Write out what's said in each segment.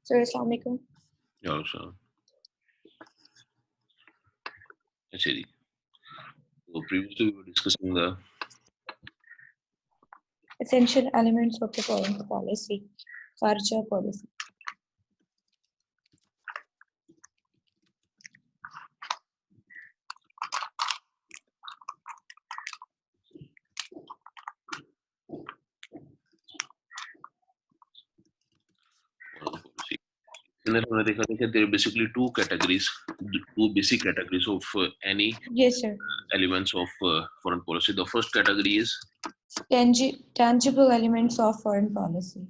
Sir, Assalamu alaikum. Yeah, so actually, so previously we were discussing the Essential elements of the foreign policy, Kharja policy. foreign policy. And then हमने देखा था कि there are basically two categories, two basic categories of any Yes, sir. elements of foreign policy. The first category is Tangible elements of foreign policy.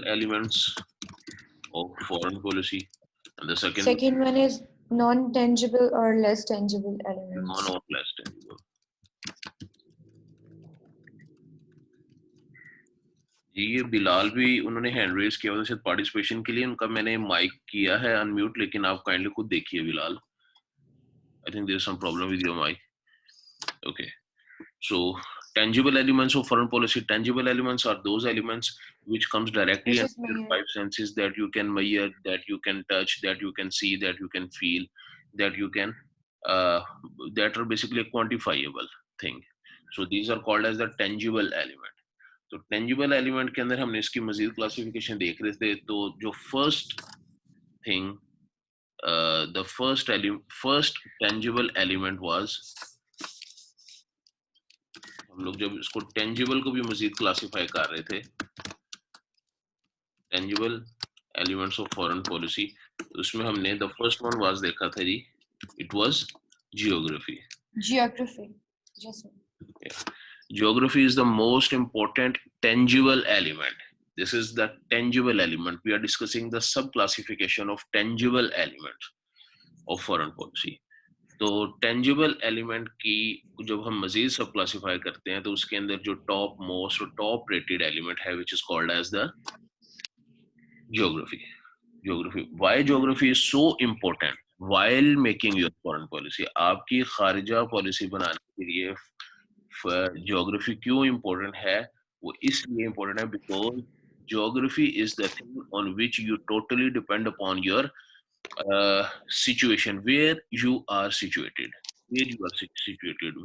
elements of foreign policy, and the Second one is non-tangible or less tangible elements. non or less tangible. जी ये बिलाल भी उन्होंने hand raise किया हुआ शायद participation के लिए, उनका मैंने माइक किया है अनम्यूट, लेकिन आप काइंडली खुद देखिए Bilal. I think there is some problem with your mic. Okay, so tangible elements of foreign policy. Tangible elements are those elements which comes directly under your five senses, that you can measure, that you can touch, that you can see, that you can feel, that you can that are basically a quantifiable thing. So these are called as the tangible element. तो tangible element के अंदर हमने इसकी मजीद classification देख रहे थे. तो जो first thing, the first tangible element was, हम लोग जब इसको टेंजिबल को भी मजीद क्लासिफाई कर रहे थे, tangible elements of foreign policy, उसमें हमने द फर्स्ट वन वाज देखा था जी, it was geography. Geography. Yes, sir. Geography is the most important tangible element. This is the tangible element. We are discussing the sub-classification of tangible elements of foreign policy. तो tangible element की जब हम मजीद सब classify करते हैं तो उसके अंदर जो टॉप मोस्ट और टॉप रेटेड एलिमेंट है which is called as the geography. Geography, why geography is so important while making your foreign policy. आपकी खारिजा पॉलिसी बनाने के लिए ज्योग्राफी क्यों इम्पोर्टेंट है? वो इसलिए इम्पोर्टेंट है because geography is the thing on which you totally depend upon your situation, where you are situated,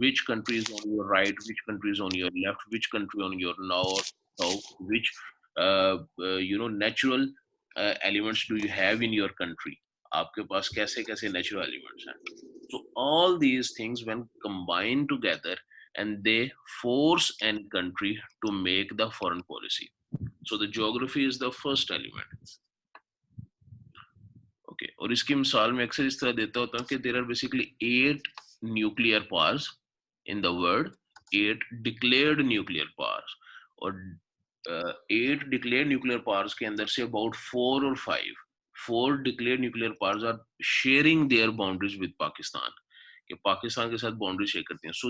which country is on your right, which country is on your left, which country on your north, south, which natural elements do you have in your country. आपके पास कैसे कैसे natural elements हैं. So all these things when combined together and they force any country to make the foreign policy. So the geography is the first element. Okay, और इसकी मिसाल मैं अक्सर इस तरह देता होता हूँ कि there are basically 8 nuclear powers in the world, 8 declared nuclear powers, और 8 declared nuclear powers के अंदर से about 4 or 4 declared nuclear powers are sharing their boundaries with Pakistan, कि पाकिस्तान के साथ बाउंड्री शेयर करती हैं. सो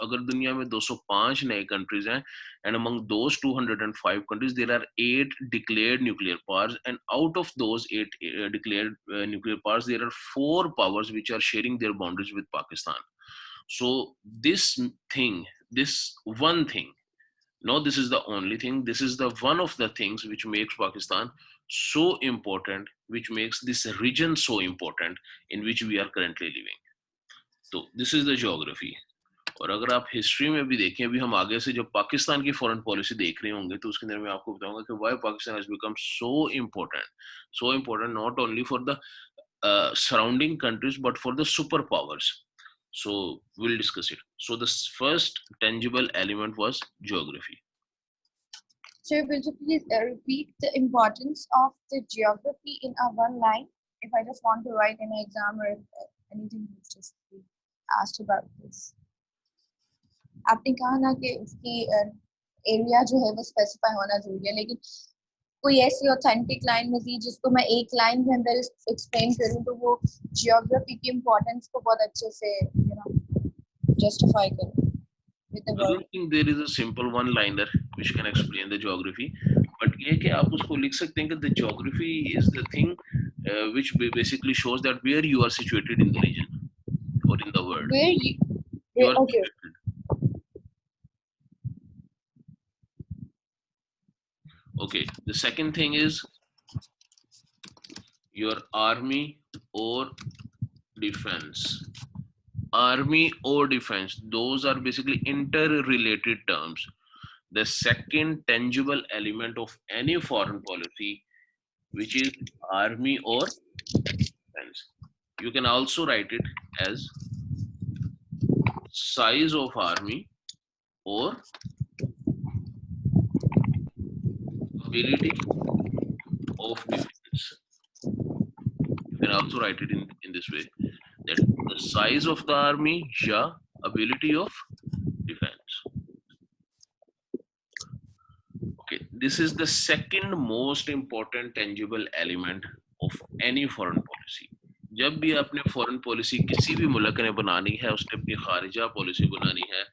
अगर दुनिया में 205 नए कंट्रीज हैं, and among those 205 countries there are 8 declared nuclear powers, and out of those 8 declared nuclear powers there are 4 powers which are sharing their boundaries with Pakistan. So this one thing, no, this is the only thing, this is the one of the things which makes Pakistan so important, which makes this region so important in which we are currently living. तो this is the geography. और अगर आप history में भी देखें, अभी हम आगे से जब पाकिस्तान की फॉरेन पॉलिसी देख रहे होंगे तो उसके अंदर मैं आपको बताऊंगा कि why Pakistan has become so important not only for the surrounding countries but for the superpowers. So we'll discuss it. So the first tangible element was geography. Sir, will you please repeat the importance of the geography in a one line? If I just want to write in an exam or anything, just be asked about this. आपने कहा ना कि उसकी area जो है वो specify होना जरूरी है, लेकिन कोई ऐसी ऑथेंटिक लाइन मजीद जिसको मैं एक लाइन के अंदर एक्सप्लेन करूं तो वो जियोग्राफी की इम्पोर्टेंस को बहुत अच्छे से जस्टिफाई करूं. I don't think there is a simple one liner which can explain the geography, but ये कि आप उसको लिख सकते हैं कि the geography is the thing which basically shows that where you are situated in the region or in the world. You are okay. Okay, the second thing is your army or defense. Army or defense, those are basically interrelated terms. The second tangible element of any foreign policy, which is army or defense. You can also write it as size of army or ability of defense. You can also write it in this way, that the size of the army, yeah, ability of defense. Okay, this is the second most important tangible element of any foreign policy. जब भी आपने foreign policy किसी भी मुल्क ने बनानी है, उसने अपनी खारिजा पॉलिसी बनानी है,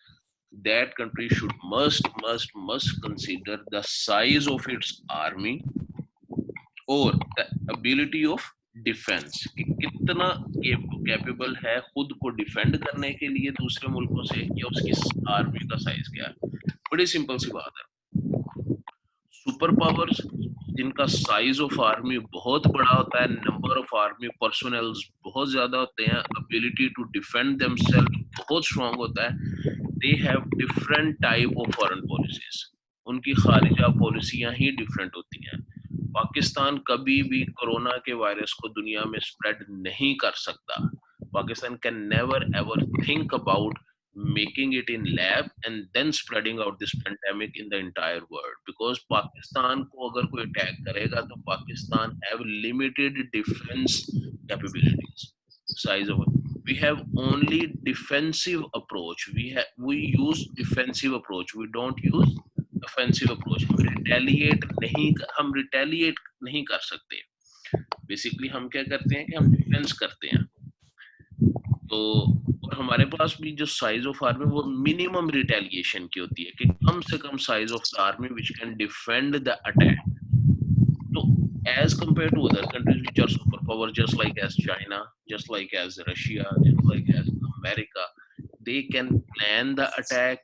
that country should must consider the size of its army or the ability of defence, कि कितना कैपेबल है खुद को डिफेंड करने के लिए दूसरे मुल्कों से, या उसकी आर्मी का साइज क्या है. बड़ी सिंपल सी बात है. सुपर पावर्स जिनका साइज ऑफ आर्मी बहुत बड़ा होता है, नंबर ऑफ आर्मी पर्सोनल्स बहुत ज्यादा होते हैं, एबिलिटी टू डिफेंड देमसेल्फ बहुत स्ट्रांग होता है, they have different type of foreign policies. उनकी खारिजा पॉलिसियां ही डिफरेंट होती हैं. पाकिस्तान कभी भी कोरोना के वायरस को दुनिया में स्प्रेड नहीं कर सकता. Pakistan can never ever think about making it in lab and then spreading out this pandemic in the entire world, because Pakistan को अगर कोई अटैक करेगा तो Pakistan have limited defense capabilities, size of, we have only defensive approach, we use defensive approach, we don't use offensive approach. हम retaliate नहीं कर सकते. Basically हम क्या करते हैं कि हम डिफेंस करते हैं. तो और हमारे पास भी जो साइज ऑफ आर्मी वो मिनिमम रिटेलिएशन की होती है, कि कम से कम size of the army which can defend the attack. तो as compared to other countries which are superpower, just like as China, just like as Russia, just like as America, they can plan the attack,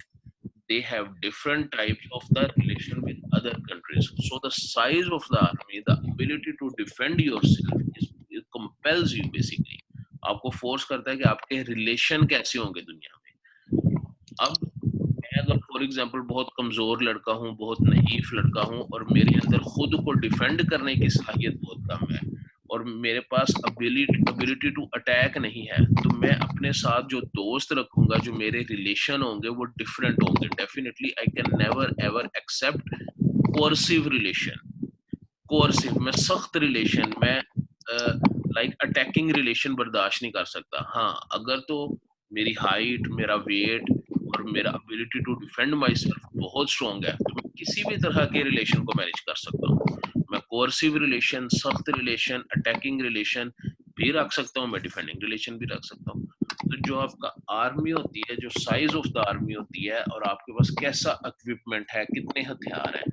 they have different types of the relation with other countries. So the size of the army, the ability to defend yourself it compels you basically, आपको force करता है कि आपके relation कैसे होंगे दुनिया में. अब मैं अगर फॉर एग्जांपल बहुत कमजोर लड़का हूँ, बहुत नईफ लड़का हूँ, और मेरे अंदर खुद को डिफेंड करने की सलाहियत बहुत कम है, और मेरे पास एबिलिटी टू अटैक नहीं है, तो मैं अपने साथ जो दोस्त रखूंगा, जो मेरे रिलेशन होंगे वो डिफरेंट होंगे. Definitely I can never ever accept coercive relation. Coercive में सख्त रिलेशन में लाइक अटैकिंग रिलेशन बर्दाश्त नहीं कर सकता. हाँ, अगर तो मेरी हाइट, मेरा वेट और मेरा ability to defend myself बहुत स्ट्रॉन्ग है, तो मैं किसी भी तरह के रिलेशन को मैनेज कर सकता हूँ. मैं कोर्सिव रिलेशन, सख्त रिलेशन, अटैकिंग रिलेशन भी रख सकता हूँ, मैं डिफेंडिंग रिलेशन भी रख सकता हूँ. तो जो आपका आर्मी होती है, जो साइज ऑफ द आर्मी होती है, और आपके पास कैसा इक्विपमेंट है, कितने हथियार हैं,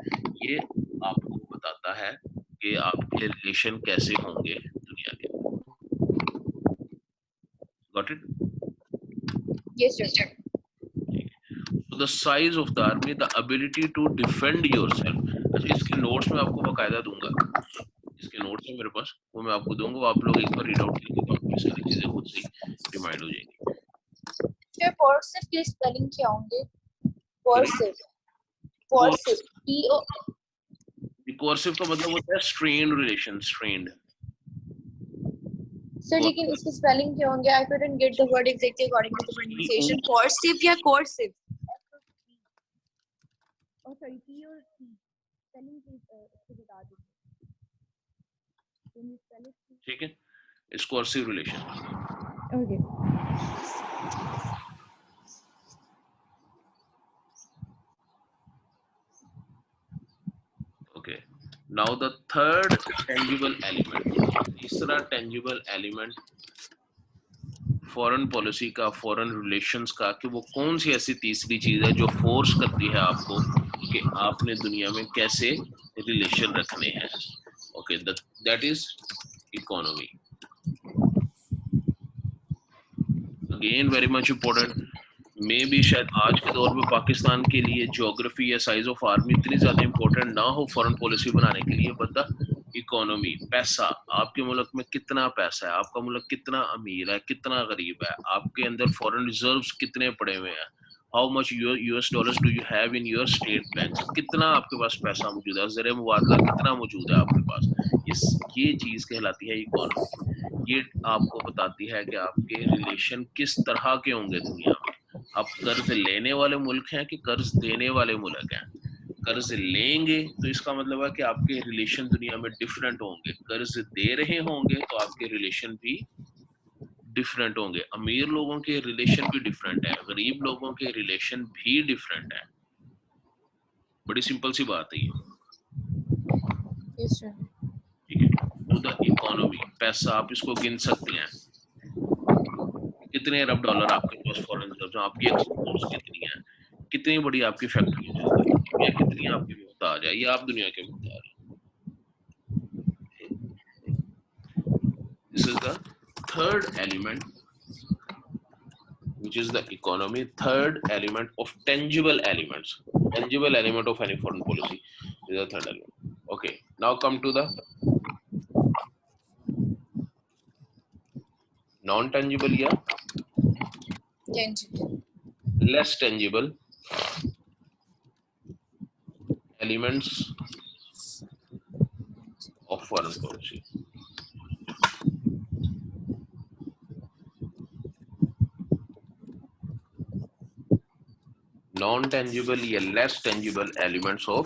ये आपको बताता है कि आपके रिलेशन कैसे होंगे दुनिया के. Got it? Yes, sir. So the size of the army, the ability to defend yourself. अच्छा, इसके नोट्स में आपको बकायदा दूंगा. इसके नोट्स है मेरे पास, वो मैं आपको दूंगा, वो आप लोग एक बार रीड आउट करेंगे तो आपको सारी चीजें खुद से रिमाइंड हो जाएंगी. सर कोर्सिव की स्पेलिंग क्या होंगे? Coercive, coercive, P-O. कोर्सिव का मतलब होता है स्ट्रेन्ड रिलेशन, स्ट्रेन्ड. सर लेकिन इसकी स्पेलिंग क्या होंगे? I couldn't get the word exactly according to the pronunciation. Coercive या coercive? Oh sorry, P or C. Spelling please इसको बता दीजिए. Can you spell it? ठीक है, इस coercive relation. Okay. Okay. Now the third tangible element, तीसरा tangible element foreign policy का, foreign relations का, कि वो कौन सी ऐसी तीसरी चीज है जो फोर्स करती है आपको कि आपने दुनिया में कैसे रिलेशन रखने हैं. Okay, that is economy. Again very much important. May be शायद आज के दौर में पाकिस्तान के लिए ज्योग्राफी या साइज ऑफ आर्मी इतनी ज्यादा इंपॉर्टेंट ना हो फॉरेन पॉलिसी बनाने के लिए, बट द इकोनॉमी, पैसा, आपके मुल्क में कितना पैसा है, आपका मुल्क कितना अमीर है, कितना गरीब है, आपके अंदर फॉरेन रिजर्व्स कितने पड़े हुए हैं, how much US dollars do you have in your state bank, कितना आपके पास पैसा मौजूद है, ज़र मुबादला कितना मौजूद है आपके पास, ये चीज कहलाती है इकोनॉमी। ये आपको बताती है कि आपके रिलेशन किस तरह के होंगे दुनिया में, आप कर्ज लेने वाले मुल्क हैं कि कर्ज देने वाले मुल्क हैं। कर्ज लेंगे तो इसका मतलब है कि आपके रिलेशन दुनिया में डिफरेंट होंगे, कर्ज दे रहे होंगे तो आपके रिलेशन भी डिफरेंट होंगे, अमीर लोगों के रिलेशन भी डिफरेंट है, गरीब लोगों के रिलेशन भी डिफरेंट है। बड़ी सिंपल सी बात है ये। Yes, sir. ठीक है, तो द इकोनॉमी, पैसा आप इसको गिन सकते हैं, कितने अरब डॉलर आपके पास फॉरेन रिजर्व, आपकी एक्सपोर्ट्स कितनी है, कितनी बड़ी आपकी फैक्ट्री चल रही है, या कितनी आपकी मोहताज है, या आप दुनिया के मोहताज हैं। This is the third element, which is the economy. Third element of tangible elements. Tangible element of any foreign policy is the third element. Okay, now come to the non-tangible, yeah, Tangible. less tangible elements of foreign policy. Non-tangible या less tangible elements of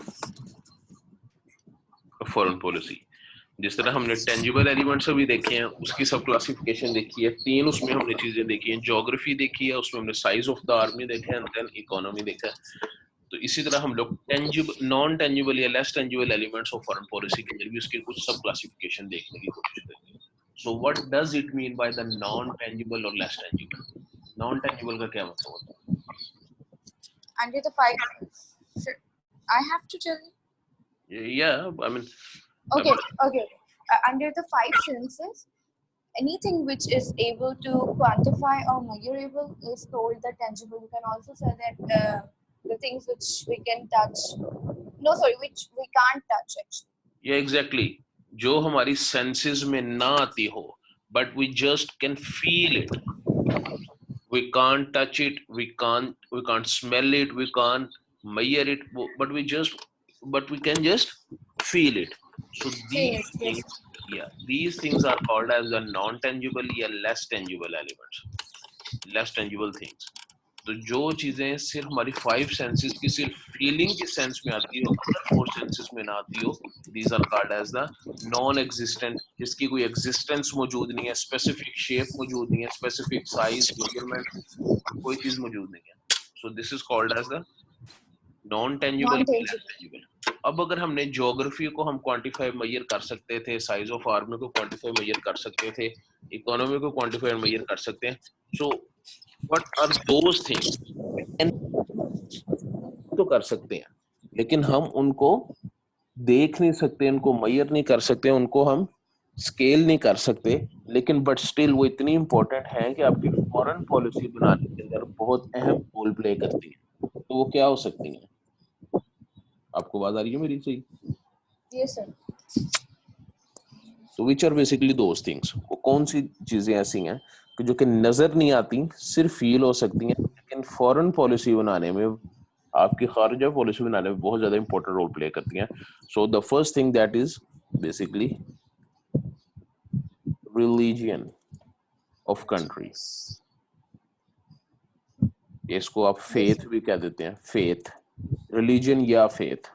foreign policy. जिस तरह हमने tangible elements अभी देखे हैं, उसकी सब classification देखी है, तीन उसमें हमने चीजें देखी हैं, ज्योग्राफी देखी है, उसमें हमने साइज ऑफ द आर्मी देखा है, एंड देन इकोनॉमी देखा है। तो इसी तरह हम लोग टेंजिबल, नॉन टेंजिबल या less tangible elements of foreign policy के अंदर भी उसकी कुछ सब क्लासिफिकेशन देखने की कोशिश करेंगे। So what does it mean by the non tangible और लेस टेंजिबल? नॉन टेंजिबल का क्या मतलब होता है? Under the five. Sir, I have to tell you. Yeah, I mean, Okay. Okay. Under the five senses, anything which is able to quantify or measurable is called the tangible. You can also say that the things which we can touch. No, sorry, which we can't touch actually. yeah, exactly. जो हमारी senses में ना आती हो, but we just can feel it. We can't touch it, we can't smell it, we can't measure it, but we can just feel it. So these things, yeah, these things are called as the non-tangible या less tangible elements, less tangible things. तो जो चीजें सिर्फ हमारी five senses की सिर्फ feeling के sense में आती हो, अदर फोर सेंसेस में ना आती हो, these are called as the non existent, जिसकी कोई एग्जिस्टेंस मौजूद नहीं है, स्पेसिफिक शेप मौजूद नहीं है, स्पेसिफिक साइज, मेजरमेंट, कोई चीज मौजूद नहीं है। So this is called as the non tangible. अब अगर हमने ज्योग्राफी को हम क्वांटिफाई मेजर कर सकते थे, साइज ऑफ आर्मी को क्वांटिफाई मेजर कर सकते थे, इकोनॉमी को क्वांटिफाई मेजर कर सकते हैं, सो What are those things? तो कर सकते हैं, लेकिन हम उनको देख नहीं सकते, उनको मेजर नहीं कर सकते, उनको हम स्केल नहीं कर सकते, लेकिन बट स्टिल वो इतनी इंपॉर्टेंट है कि आपकी फॉरेन पॉलिसी बनाने के अंदर बहुत अहम रोल प्ले करती है। तो वो क्या हो सकती हैं? आपको बात आ रही है मेरी सही? Yes, sir. तो which are basically those things, वो कौन सी चीजें ऐसी हैं कि जो कि नजर नहीं आती, सिर्फ फील हो सकती हैं, लेकिन फॉरेन पॉलिसी बनाने में, आपकी खारिजा पॉलिसी बनाने में बहुत ज्यादा इंपॉर्टेंट रोल प्ले करती हैं। सो the first thing that is basically religion of country. इसको आप फेथ भी कह देते हैं, फेथ, रिलीजन या फेथ।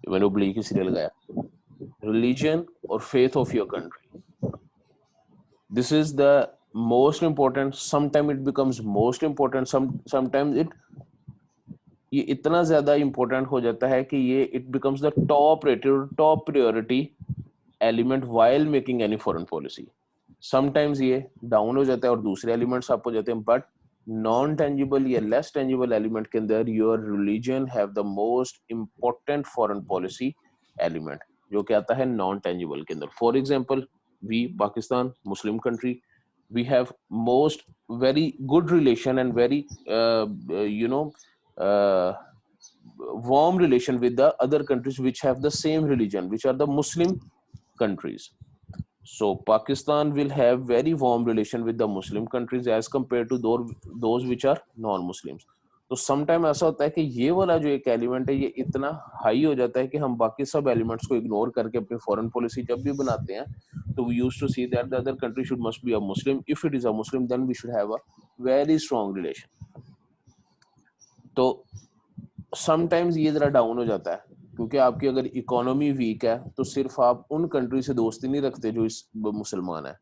मैंने ओब्लिक सीरियल लगाया, religion or faith of your country. This is the most important. Sometimes it becomes most important. Sometimes ये इतना ज्यादा important हो जाता है कि ये it becomes the top rated, top priority element while making any foreign policy. Sometimes ये down हो जाता है और दूसरे elements up हो जाते हैं, but non tangible या less tangible element के अंदर your religion have the most important foreign policy element, जो कि आता है नॉन टेंजिबल के अंदर। For example we Pakistan, Muslim country, we have most very good relation and very uh, warm relation with the other countries which have the same religion, which are the Muslim countries. So Pakistan will have very warm relation with the Muslim countries as compared to those which are non-Muslims. तो sometime ऐसा होता है कि ये वाला जो एक element है ये इतना हाई हो जाता है कि हम बाकी सब एलिमेंट्स को इग्नोर करके अपनी फॉरेन पॉलिसी जब भी बनाते हैं तो we used to see that the other country should must be a Muslim. If it is a Muslim then we should have a very strong relation. तो समटाइम्स ये जरा डाउन हो जाता है क्योंकि आपकी अगर इकोनॉमी वीक है तो सिर्फ आप उन कंट्री से दोस्ती नहीं रखते जो इस मुसलमान है,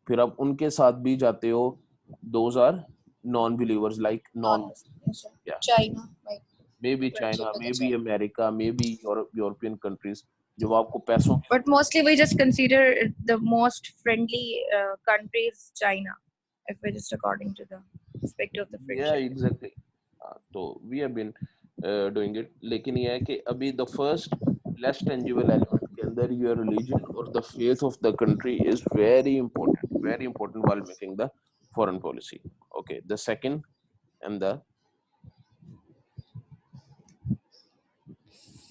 फिर आप उनके साथ भी जाते हो. Those are non believers like non, Non-Muslims, या China, like may be friendship China, with may the be China. America, may be European countries जो आपको पैसों की. But mostly we just consider the most friendly country is China, if we just according to the aspect of the या friendship. Exactly. तो we have been doing it. लेकिन ये है कि अभी the first less tangible element के अंदर your religion और the faith of the country is very important while making the foreign policy. Okay, the second and the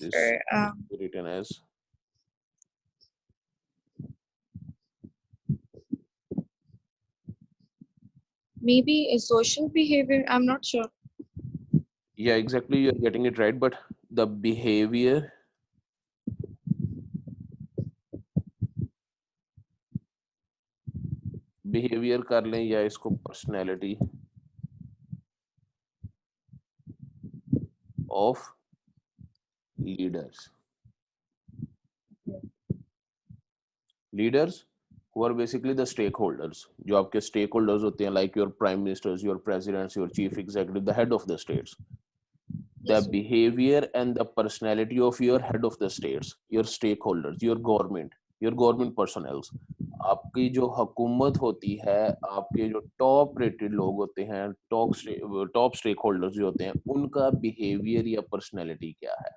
this written as Maybe a social behavior, I'm not sure. yeah, exactly, you're getting it right, but the behavior कर लें या इसको personality of leaders who are basically the stakeholders. जो आपके stakeholders होते हैं like your prime ministers, your presidents, your chief executive, the head of the states. The Yes, sir. behavior and the personality of your head of the states, your stakeholders, your government personnel. आपकी जो हुकूमत होती है, आपके जो top rated लोग होते हैं, टॉप स्टेक होल्डर्स जो होते हैं, उनका बिहेवियर या पर्सनैलिटी क्या है.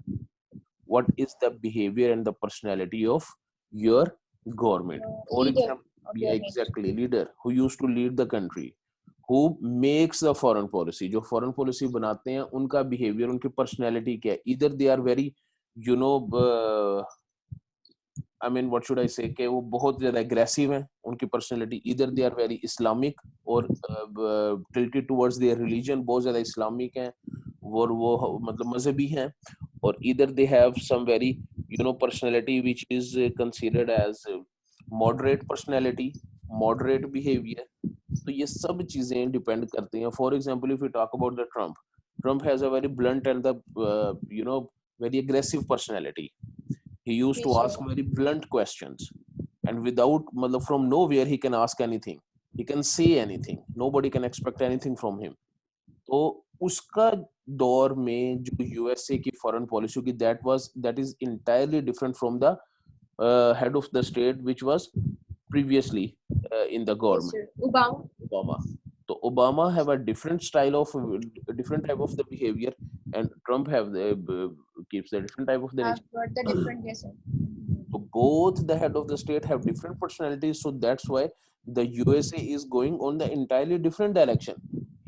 What is the behavior and the personality of your government? For Leader example, of yeah, your nation. exactly, leader who used to lead the country, who makes the foreign policy. जो foreign policy बनाते हैं उनका behavior, उनकी personality क्या है. Either they are very you know I mean what should I say कि वो बहुत ज़्यादा aggressive हैं, उनकी personality. Either they are very Islamic और tilted towards their religion, बहुत ज़्यादा Islamic हैं और वो मतलब मजहबी हैं. Or either they have some very personality which is considered as moderate personality, moderate behavior. तो ये सब चीजें डिपेंड करती हैं. For example if you talk about the Trump has a very blunt and the very aggressive personality. He used to Yes, sir. ask very blunt questions and without matlab from nowhere he can ask anything, he can say anything, nobody can expect anything from him. तो उसका दौर में जो USA की foreign policy की that is entirely different from the head of the state which was previously in the Yes, government. sir. Obama. So Obama have a different style of different type of the behavior, and Trump have the keeps the different type of the Have nature. got the different, yes, sir. So both the head of the state have different personalities. So that's why the USA is going on the entirely different direction,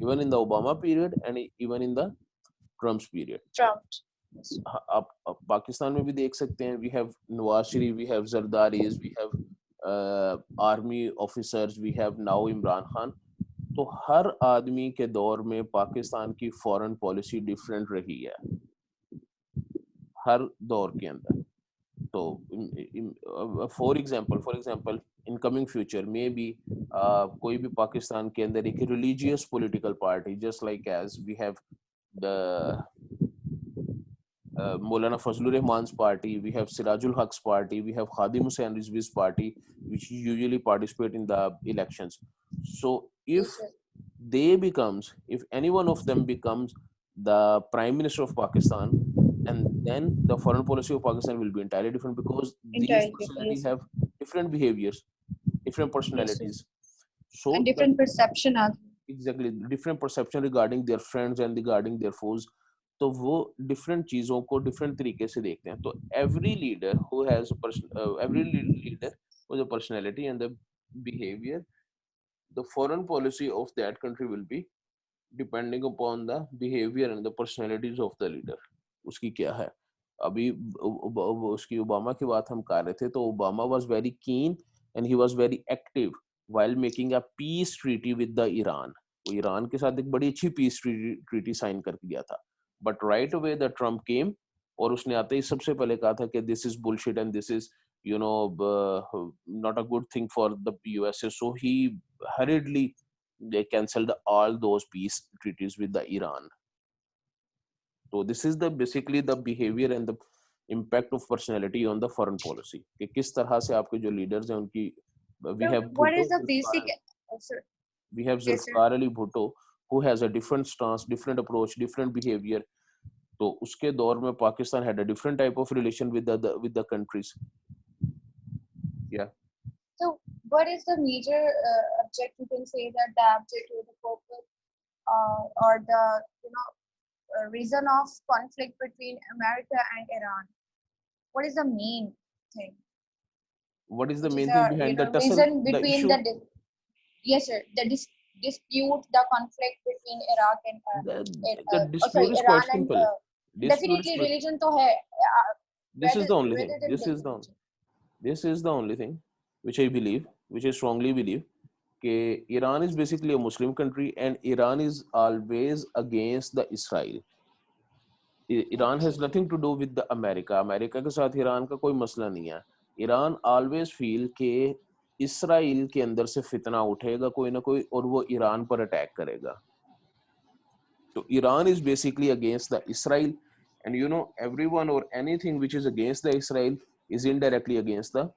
even in the Obama period and even in the Trump's period. Trump. Yes, sir. आप पाकिस्तान में भी देख सकते हैं. We have Nawaz Sharif, we have Zardaris, we have army officers, we have now Imran Khan. तो हर आदमी के दौर में पाकिस्तान की फॉरेन पॉलिसी डिफरेंट रही है हर दौर के अंदर. तो for example in coming future में भी कोई भी पाकिस्तान के अंदर एक religious political party just like as we have the Maulana Fazlur Rahman's party, we have Sirajul Haq's party, we have Khadim Hussain Rizvi's party, which usually participate in the elections. So if Yes, sir. if any one of them becomes the Prime Minister of Pakistan, and then the foreign policy of Pakistan will be entirely different because these Entirely different. personalities Yes, sir. have different behaviors, different Yes, sir. personalities. So And different perception as well. exactly different perception regarding their friends and regarding their foes. तो वो different चीजों को different तरीके से देखते हैं. तो every leader who has every leader with a personality and the behaviour the foreign policy of that country will be depending upon the behavior and the personalities of the leader. उसकी क्या है? अभी उसकी ओबामा की बात हम कर रहे थे, तो Obama was very keen and he was very active while making a peace treaty with the Iran. वो ईरान के साथ एक बड़ी अच्छी peace treaty साइन करके गया था. But right away the Trump came और उसने आते ही सबसे पहले कहा था कि this is bullshit and this is not a good thing for the USA. So he hurriedly they cancelled all those peace treaties with the Iran. So this is the basically the behavior and the impact of personality on the foreign policy. कि किस तरह से आपके जो leaders हैं उनकी we have what is Bhutto, the basic sir, we have yes, sir. Zulfikar Ali Bhutto who has a different stance, different approach, different behavior. तो उसके दौर में Pakistan had a different type of relation with the countries. Yeah. So what is the major object, you can say that the object or the purpose or the reason of conflict between America and Iran? What is the main thing? What is the Which main is thing a, behind the reason tussle, the between issue? yes, sir, the dispute, the conflict between Iraq and the dispute is Iran quite and simple. definitely religion to hai. This is the only thing. Rather than This is the only thing which I believe, which I strongly believe, that Iran is basically a Muslim country and Iran is always against the Israel. Iran has nothing to do with the America. America के साथ Iran का कोई मसला नहीं है. Iran always feel कि Israel के अंदर से फितना उठेगा कोई ना कोई और वो ईरान पर अटैक करेगा. So Iran is basically against the Israel, and everyone or anything which is against the Israel is indirectly against the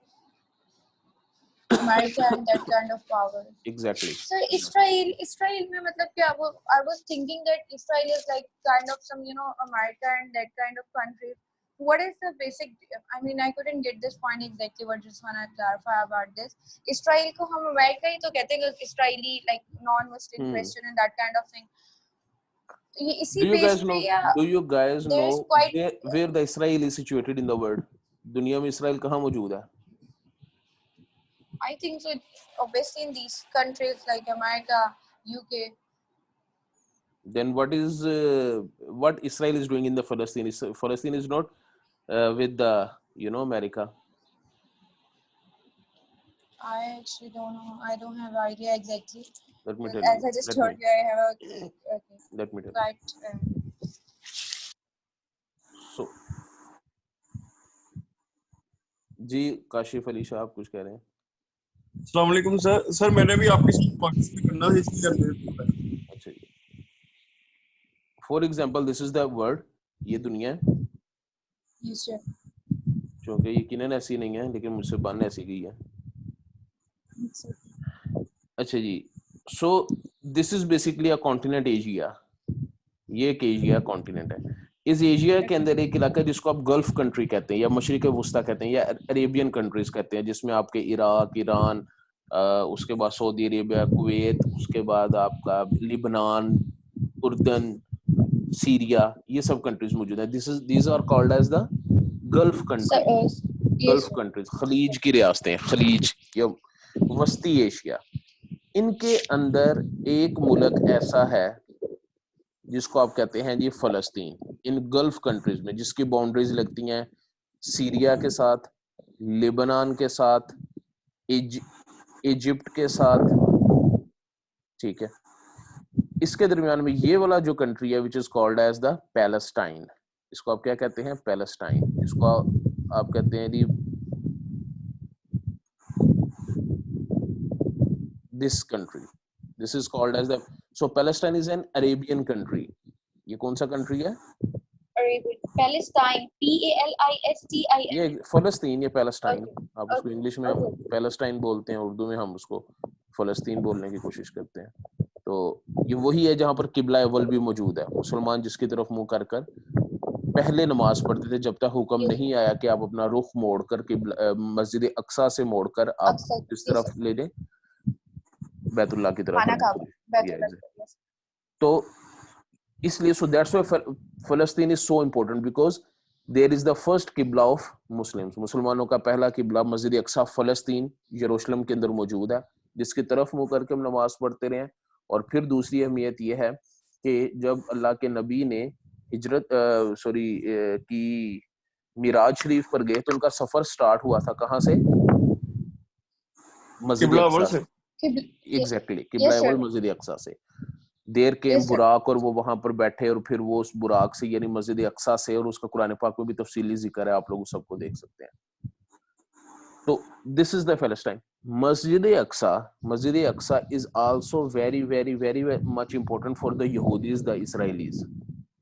America and that kind of power. Exactly. So Israel में मतलब क्या वो I was thinking that Israel is like kind of some America and that kind of country. What is the basic? I mean, I couldn't get this point exactly. But just wanna clarify about this. Israel को हम America ही तो कहते हैं, Israeli like non-Muslim Christian and that kind of thing. Do you guys know where the Israel is situated in the world? दुनिया में Israel कहाँ मौजूद है? I think so. Obviously, in these countries like America, UK. Then what Israel is doing in the Palestine? Palestine is not with the America. I actually don't know. I don't have idea exactly. Let me tell As you. I just told you, I have a Let me tell right. you. So, जी काशिफ अली शाह आप कुछ कह रहे हैं? अस्सलाम वालेकुम sir मैंने भी आपके साथ पार्टिसिपेट करना है इसलिए. अच्छा जी. For example, this is the world. ये दुनिया है. Yes, sir. क्योंकि यकीनन ऐसी नहीं है, लेकिन मुझसे बन ऐसी गई है. अच्छा जी. So this is basically a continent Asia. ये एक एशिया कॉन्टिनेंट है. इस एशिया के अंदर एक इलाका जिसको आप गल्फ कंट्री कहते हैं या मशरिक वस्ता कहते हैं या अरेबियन कंट्रीज कहते हैं, जिसमें आपके इराक, ईरान, उसके बाद सऊदी अरेबिया, कुवैत, उसके बाद आपका लिबनान, उर्दन, सीरिया, ये सब कंट्रीज मौजूद हैं. these are called as the gulf countries. Gulf countries खलीज की रियासतें, खलीज या वस्ती एशिया. इनके अंदर एक मुल्क ऐसा है जिसको आप कहते हैं जी फलस्तीन. इन गल्फ कंट्रीज में जिसकी बाउंड्रीज लगती हैं सीरिया के साथ, लेबनान के साथ, इजिप्ट के साथ, ठीक है. इसके दरमियान में ये वाला जो कंट्री है which is called as the Palestine. इसको आप क्या कहते हैं? पैलेस्टाइन. इसको आप कहते हैं जी this country. This is called as the so Palestine is an Arabian country. ये कौन सा कंट्री है? Arabian. Palestine. Palestine. ये फलस्तीन, ये पैलेस्टाइन. आप उसको इंग्लिश में पैलेस्टाइन बोलते हैं, उर्दू में हम उसको फलस्तीन बोलने की कोशिश करते हैं. तो ये वही है जहाँ पर किबला अव्वल भी मौजूद है. मुसलमान जिसकी तरफ मुंह कर कर पहले नमाज पढ़ते थे जब तक हुक्म नहीं आया कि आप अपना रुख मोड़ कर मस्जिद अक्सा से मोड़ कर आप इस तरफ ले लें बैतुल्लाह की तरफ. तो इसलिए so that's why Palestine is so important because there is the first किबला of Muslims. मुसलमानों का पहला किबला मस्जिद अक्सा फलस्तीन यरूशलेम के अंदर मौजूद है. जिसकी तरफ मुंह करके हम नमाज पढ़ते रहे। और फिर दूसरी अहमियत ये है कि जब अल्लाह के नबी ने हिजरत की मिराज शरीफ पर गए तो उनका सफर स्टार्ट हुआ था कहाँ से? मस्जिद किबलावर अक्सा से। एग्जैक्टली, Yes, किबला sir. मस्जिद अक्सा से। देर के Yes, sir. बुराक और वो वहां पर बैठे और फिर वो उस बुराक से यानी मस्जिद अक्सा से, और उसका कुरान पाक में भी तफसीली जिक्र है, आप लोग सबको देख सकते हैं। तो this is the Palestine. Masjid Aqsa is also very very very much important for the यहूदीज, द इसराइलीज,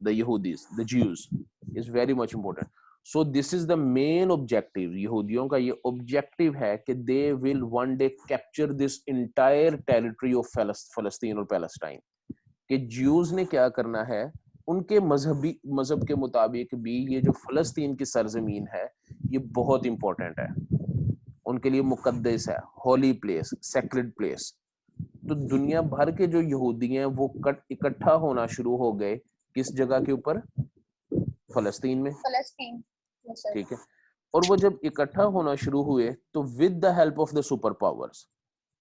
द यहूदीज, the Jews is very much important. So this is the main objective. यहूदियों का ये ऑब्जेक्टिव है कि they will one day capture this entire territory of फलस्तीन और Palestine. कि ज्यूज ने क्या करना है, उनके मजहब के मुताबिक भी ये जो फलस्तीन की सरजमीन है ये बहुत इंपॉर्टेंट है, उनके लिए मुकद्दस है, होली प्लेस, सेक्रेड प्लेस। तो दुनिया भर के जो यहूदी हैं वो इकट्ठा होना शुरू हो गए किस जगह के ऊपर? फलस्तीन में। Palestine. Yes, sir. ठीक है। और वो जब इकट्ठा होना शुरू हुए तो with the help of the super powers,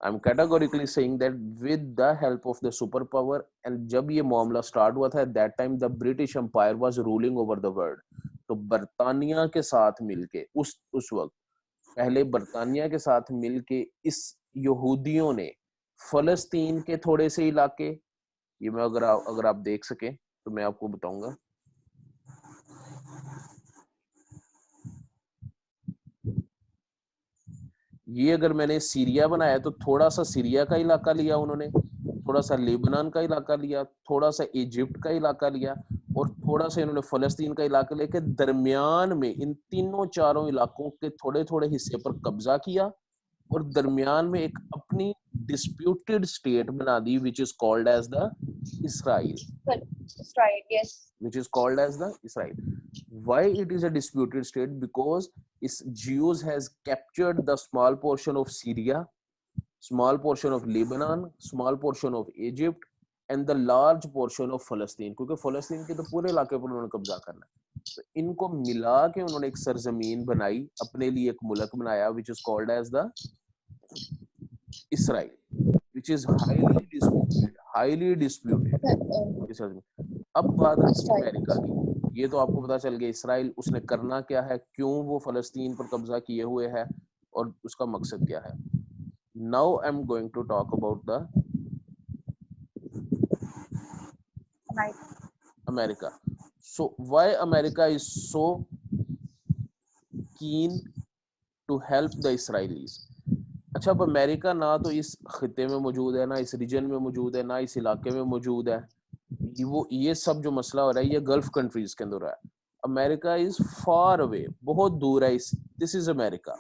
I am categorically saying that with the help of the super power. And जब ये मामला स्टार्ट हुआ था, at that time the British Empire was ruling over the world. तो बर्तानिया के साथ मिलके उस वक्त पहले बर्तानिया के साथ मिलके इस यहूदियों ने फलस्तीन के थोड़े से इलाके, ये मैं अगर आप देख सके तो मैं आपको बताऊंगा। ये अगर मैंने सीरिया बनाया तो थोड़ा सा सीरिया का इलाका लिया उन्होंने, थोड़ा सा लेबनान का इलाका लिया, थोड़ा सा इजिप्ट का इलाका लिया, और थोड़ा सा इन्होंने फलस्तीन का इलाका लेके दरमियान में इन तीनों चारों इलाकों के थोड़े थोड़े हिस्से पर कब्जा किया, और दरमियान में एक अपनी डिस्प्यूटेड स्टेट बना दी which is called as the Israel. That's right. Yes. Which is called as the Israel. Why it is a disputed state? Because Jews has captured the small portion of Syria, small portion of Lebanon, small portion of Egypt, and the large portion of Palestine. क्योंकि फलस्तीन के तो पूरे इलाके पर उन्होंने कब्जा करना है, तो इनको मिला के उन्होंने एक सरजमीन बनाई, अपने लिए एक मुल्क बनाया, which is called as the Israel, which is highly disputed. अब बात आती है अमेरिका की। ये तो आपको पता चल गया इसराइल उसने करना क्या है, क्यों वो फलस्तीन पर कब्जा किए हुए है, और उसका मकसद क्या है। Now I am going to talk about the America. So why America is so keen to help the Israelites. अच्छा, अब अमेरिका ना तो इस खिते में मौजूद है, ना इस रीजन में मौजूद है, ना इस इलाके में मौजूद है। ये सब जो मसला हो रहा है ये गल्फ कंट्रीज के अंदर है। अमेरिका इज फार अवे, बहुत दूर है। This is America.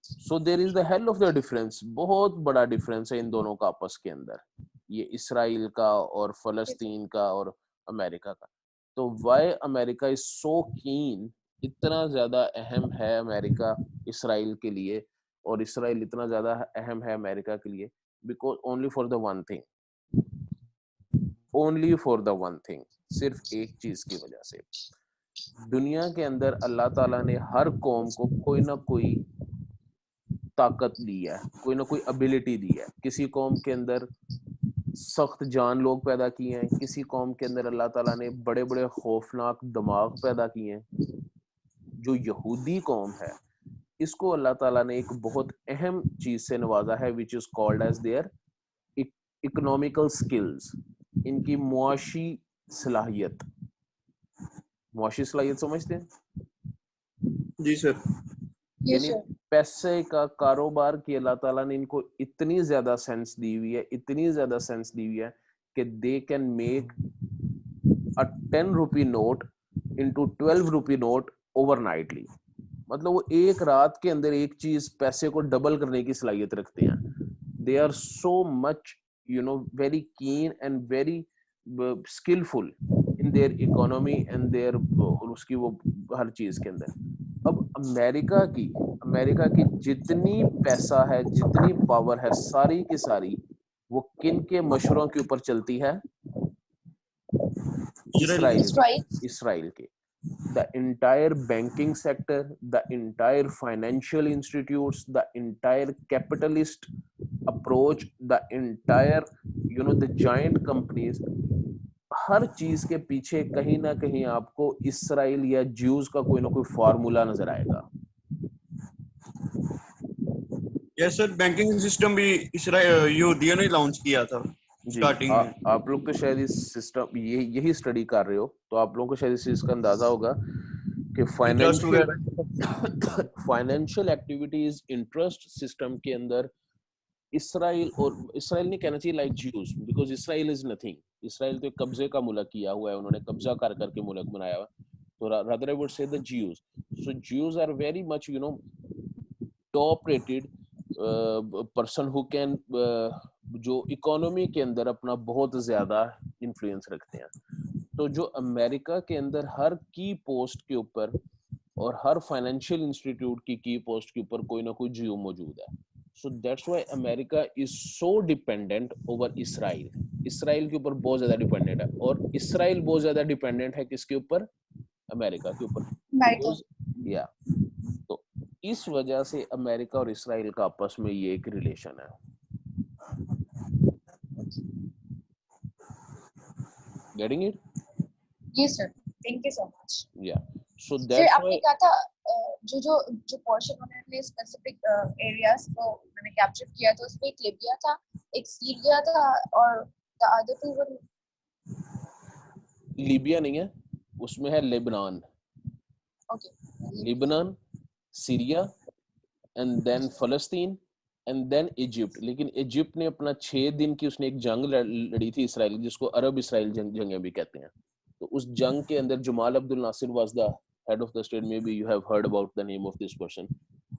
So there is the hell of the difference, बहुत बड़ा डिफरेंस है इन दोनों का आपस के अंदर, ये इसराइल का और फलस्तीन का और अमेरिका का। तो व्हाई अमेरिका इज सो कीन, इतना ज्यादा अहम है अमेरिका इसराइल के लिए, और इसराइल इतना ज्यादा अहम है अमेरिका के लिए, because only for the one thing, only for the one thing, सिर्फ एक चीज की वजह से। दुनिया के अंदर अल्लाह ताला ने हर कौम को कोई ना कोई ताकत दी है, कोई ना कोई एबिलिटी दी है। किसी कौम के अंदर सख्त जान लोग पैदा किए हैं, किसी कौम के अंदर अल्लाह ताला ने बड़े बड़े खौफनाक दिमाग पैदा किए हैं। जो यहूदी कौम है इसको अल्लाह ताला ने एक बहुत अहम चीज से नवाजा है, which is called as their economical skills, इनकी मुआशी सलाहियत। मुआशी सलाहियत समझते हैं? जी सर। Yes, यानी sir. पैसे का कारोबार की अल्लाह ताला ने इनको इतनी ज्यादा सेंस दी हुई है, इतनी ज्यादा सेंस दी हुई है कि they can make a 10 rupee note into 12 rupee note overnightly. मतलब वो एक रात के अंदर एक चीज पैसे को डबल करने की सलाहियत रखते हैं। They are so much very keen and very skillful in their economy and their, उसकी वो हर चीज के अंदर। अब अमेरिका की जितनी पैसा है, जितनी पावर है, सारी की सारी वो किन के मशवरों के ऊपर चलती है? इसराइल के। the entire banking sector, the entire financial institutes, the entire capitalist approach, the entire, you know, the giant companies, हर चीज के पीछे कहीं ना कहीं आपको इसराइल या ज्यूज का कोई ना कोई फार्मूला नजर आएगा। यस सर, बैंकिंग सिस्टम भी इसराइल यहूदियों ने लॉन्च किया था जी, स्टार्टिंग में। आप लोग तो शायद इस सिस्टम यही स्टडी कर रहे हो, तो आप लोगों को शायद इस चीज का अंदाजा होगा कि इंटरेस्ट फाइनेंशियल वगैरह। फाइनेंशियल एक्टिविटीज इंटरेस्ट सिस्टम के अंदर इसराइल, और इसराइल नहीं कहना चाहिए like Jews, because Israel is nothing. Israel तो एक कब्जे का मुल्क किया हुआ है, उन्होंने कब्जा कर करके मुल्क बनाया हुआ। तो rather I would say the Jews. So Jews are very much, you know, top rated person who can, जो इकोनॉमी के अंदर अपना बहुत ज्यादा इन्फ्लुएंस रखते हैं। तो जो अमेरिका के अंदर हर की पोस्ट के ऊपर और हर फाइनेंशियल इंस्टीट्यूट की पोस्ट के ऊपर कोई ना कोई जियो मौजूद है। So that's why America is so dependent over Israel. Israel के ऊपर बहुत ज्यादा डिपेंडेंट है, और इसराइल बहुत ज्यादा डिपेंडेंट है किसके ऊपर? अमेरिका के ऊपर। बिकॉज या तो इस वजह से अमेरिका और इसराइल का आपस में ये एक रिलेशन है। Getting it? Yes, sir. Thank you so much. या सो सर दैट्स आपने व्हाई कहा था जो जो जो पोर्शन उन्होंने स्पेसिफिक एरियाज को उन्होंने कैप्चर किया था, उसमें एक लिबिया था, एक सीरिया था, और the other two were Libya नहीं है, उसमें है Lebanon. Okay Lebanon, Syria, and then फलस्तीन, एंड देन इजिप्ट। लेकिन इजिप्ट ने अपना 6 दिन की उसने एक जंग लड़ी थी इसराइल, जिसको अरब इसराइल जंगें भी कहते हैं। तो उस जंग के अंदर Jamal Abdul Nasir was the head of the state. May be you have heard about the name of this person,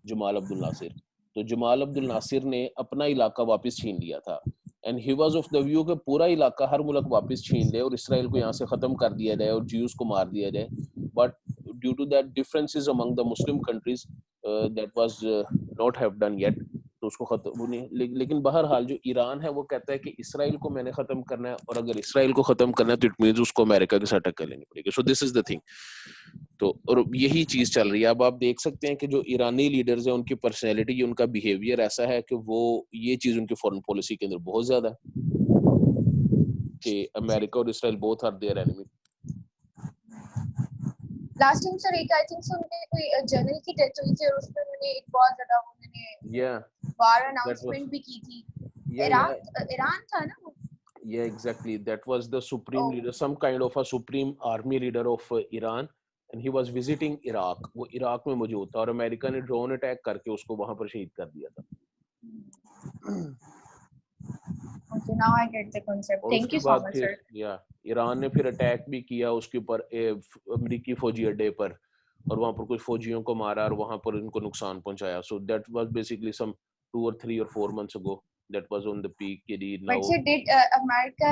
Jamal Abdul Nasir. तो जमाल अब्दुल नासिर ने अपना इलाका वापस छीन लिया था, and he was of the view कि पूरा इलाका, हर मुल्क वापस छीन ले और इसराइल को यहाँ से खत्म कर दिया जाए और ज्यूज को मार दिया जाए। But due to that differences among the Muslim countries, that was not have done yet. तो उसको खत्म नहीं, लेकिन बहरहाल जो ईरान है वो कहता है कि इसराइल को मैंने खत्म करना है, और अगर इसराइल को खत्म करना है तो इट मींस उसको अमेरिका के साथ टक्कर लेनी पड़ेगी। सो दिस इज द थिंग। तो और यही चीज चल रही है। अब आप देख सकते हैं कि जो ईरानी लीडर्स हैं, उनकी पर्सनैलिटी, उनका बिहेवियर ऐसा है कि वो, ये चीज उनकी फॉरेन पॉलिसी के अंदर बहुत ज्यादा है कि अमेरिका और Israel both are their enemy. Last time sir एक आई थिंक सर उनके कोई जनरल की डेथ हुई थी, और उसमें उन्होंने एक बहुत ज्यादा उन्होंने वार अनाउंसमेंट भी की थी। ईरान था ना वो? Yeah, exactly. That was the supreme leader, some kind of a supreme army leader of Iran, and he was visiting Iraq. वो इराक में मौजूद था, और अमेरिका ने ड्रोन अटैक करके उसको वहां पर शहीद कर दिया था। Okay, now I get the concept. और Thank उसके you so बाद much, फिर sir. ईरान ने फिर अटैक भी किया उसके ऊपर, अमेरिकी फौजी अड्डे पर, और वहां पर कुछ फौजियों को मारा और वहां पर उनको नुकसान पहुंचाया। So that was basically some 2 or 3 or 4 months ago. That was on the peak. Now But sir, did America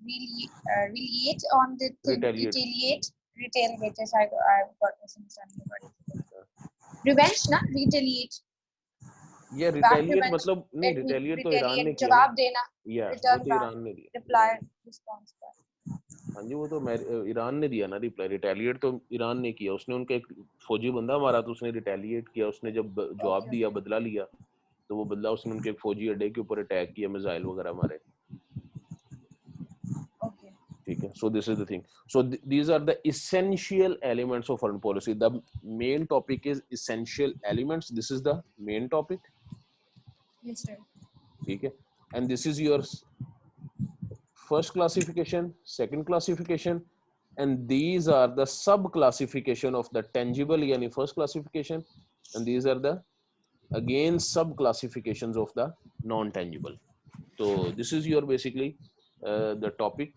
retaliate on the retaliate. retaliate? Yes, I got misunderstanding about it. Revenge, ना? Retaliate. ये Back retaliate revenge. मतलब नहीं, retaliate तो Iran ने Retaliate. किया ना। जवाब देना. या वो Return तो back. ईरान ने दिया। Reply. Response back. हाँ जी, वो तो ईरान ने दिया ना रिप्लाई। रिटेलिएट तो ईरान ने किया। उसने उनका एक फौजी बंदा मारा तो उसने रिटेलिएट किया। उसने जब जवाब दिया, बदला लिया, तो वो बदला उसने उनके एक फौजी अड्डे के ऊपर अटैक किया, मिसाइल वगैरह मारे। Okay. ठीक है। So this is the thing. So these are the essential elements of foreign policy. The main topic is essential elements. This is the main topic. Yes, sir. ठीक है। And this is your first classification, second classification, and these are the sub classification of the tangible yani first classification, and these are the again sub classifications of the non tangible. So this is your basically the topic.